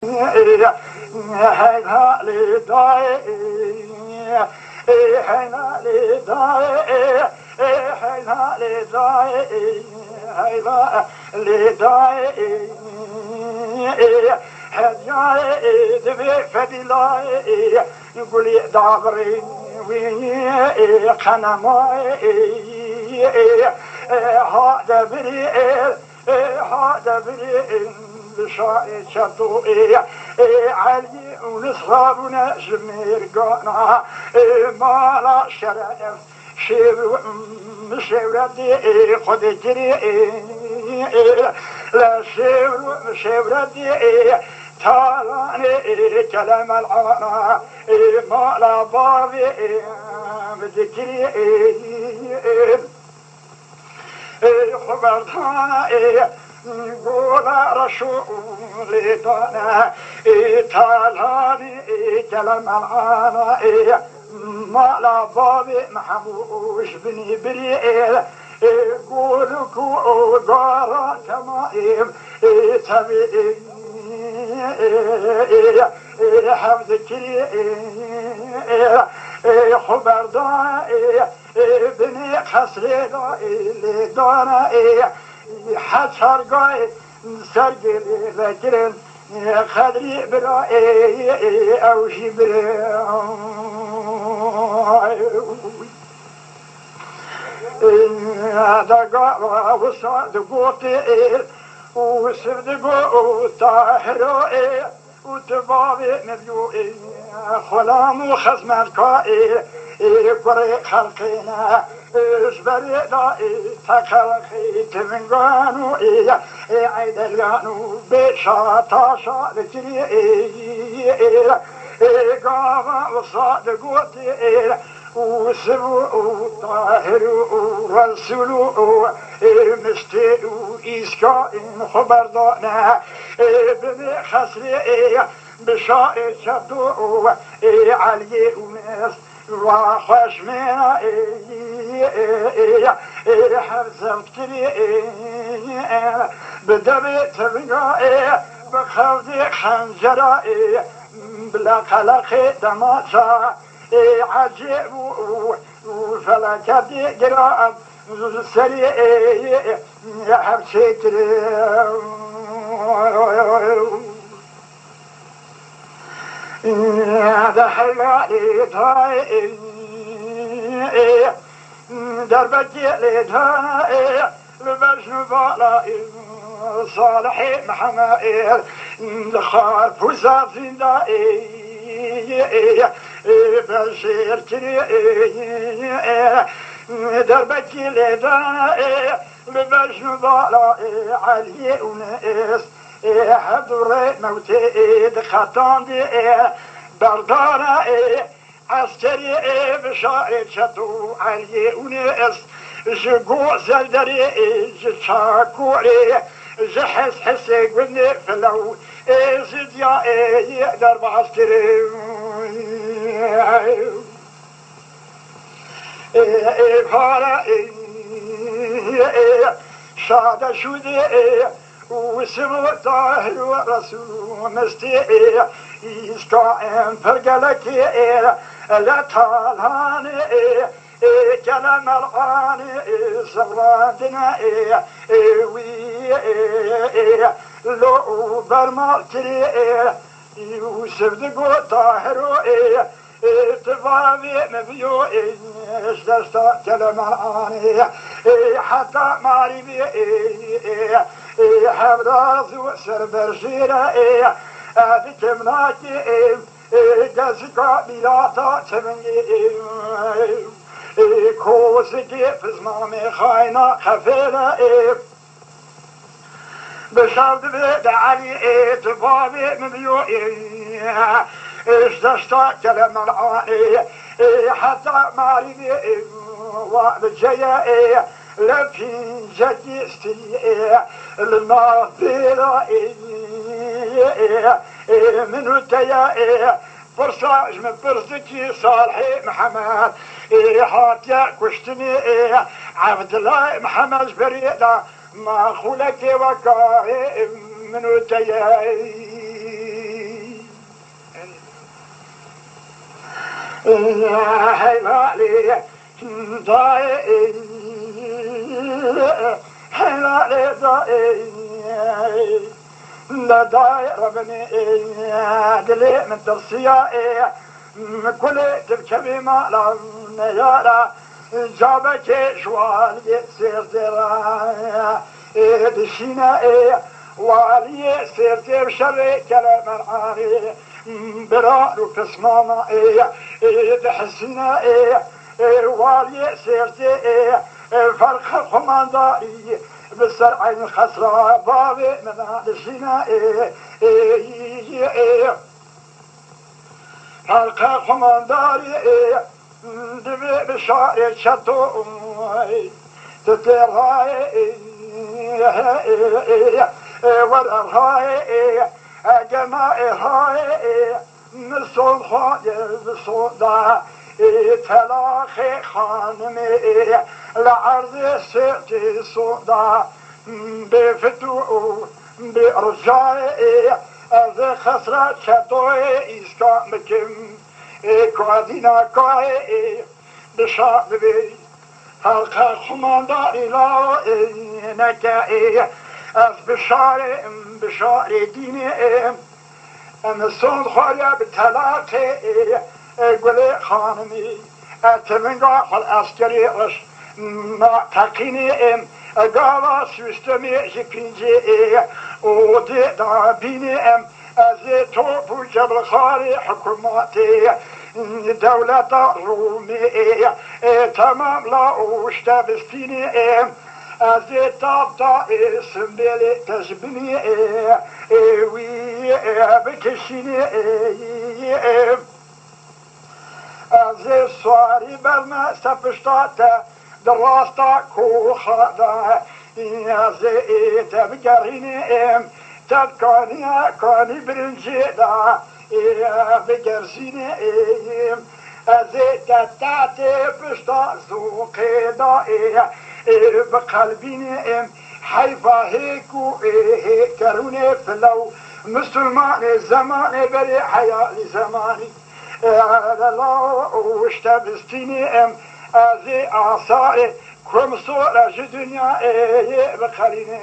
هينا لداي هينا لداي هينا لداي هينا لداي هداي دبي فدلاي نقولي دابري وي قنماي هذا بري هذا بري بشاي شطوئي علي ونصابنا جمير قانا ما لا شرف شيب مشيورتي خد جري لا مشيورتي تالاني كلام العانا ما لا بابي بذكري خبرتانا قول رسولي دانا تالاني كلام العانا ما لا بابي محبوش بني بريئ قولك وقارا تمائم تبئي حفظك خبر دائي بني خسري دائي دانا حسر قاي سرقلي ذكرن خدري برائي او شبري دقا وصاد قوتي وسبدقو طاهرائي وتبابي مبيوئي خلام وخزم الكائي قري خلقنا اجبري دائي تخلقي تمنقانو عيد القانو بشاطا شاركري قاما وصادقوتي وسبو طاهر ورسولو مستيو إسكائن خبردانا بني خسري بشائر شدو علي ونس وخشمنا حرزم كري بدبي تبقى بخوضي خنجرائي بلا قلق دماشا عجيب وفلكتي قراءة سريع حبسيت هذا حلالي طاي دربتي لدهاي لبشن بالائي صالحي محمائي لخاف وزافين دائي بشير كري دربتي لدهاي لبشن بالائي علي وناس حضر موتي دخطان دي بردارة عسكري بشائر شطو علي وناس جقو زلدري جشاكوري جحس حسي قلني فلو زديا يقدر بعسكري فارا شاد شودي وسمو طاهر ورسول مستيع يسكائن فرقلكي لا طالاني كلام العاني صبراتنا وي لو برمالكري يوسف دقو طاهر تفاوي مبيو اشتشتا كلام العاني حتى معرفي حبراز وسر برشيرة بكمناكي جزيكا بلاتا تمني كوسكي فزمامي خاينة خفيرة بشرد بيد علي تفاوي مبيو اشتشتا كلام العاني حتى معرفي وبجيا لفين جدي استيئ المغفرة منو تيائي فرصاج من فرصتي صالحي محمد حاتيا كشتني عبد الله محمد بريدة ما خلك وكاهي منو تيائي هلالي داي هلالي داي لا داي ربني دلي من ترسيا كل تبكي ما لا يارا جابك شوال يسير درا دشينا والي سير بشر كلام العاري برار وكسمانا تحسنا والي سير فرق خمانداري بالسرع الخسرة بابي من دشينا فرق خمانداري دبي بشاري شتو تتراي ورهاي جماعي هاي نصون خاير بصودا تلاخي خانمي لعرض سيتي صودا بفتو برجاي ذي خسرة شتوي إسكا مكم كوادينا كوي بشاقبي هلقا خمانداري لا نكاي از بشاري ديني ام صون خوريا بتلاقي قولي خانمي اتمنى العسكري رش ما تقيني قالا سوستمي جكينجي ودي دابيني از توفو جبل خاري حكوماتي دولة رومي تمام لا وشتبستيني از تابتا اسم بيلي تجبني وي بكشيني از سواري برما سفشتاتا دراستا كوخادا از تبقريني تبقاني برنجي دا بقرزيني از تتاتي بشتا سوقي دا بقلبيني حيفا هيكو كروني فلو مسلمان زماني بري حيالي زماني لا وشتبستيني ازي اعصائي كم صورة دنيا بقليني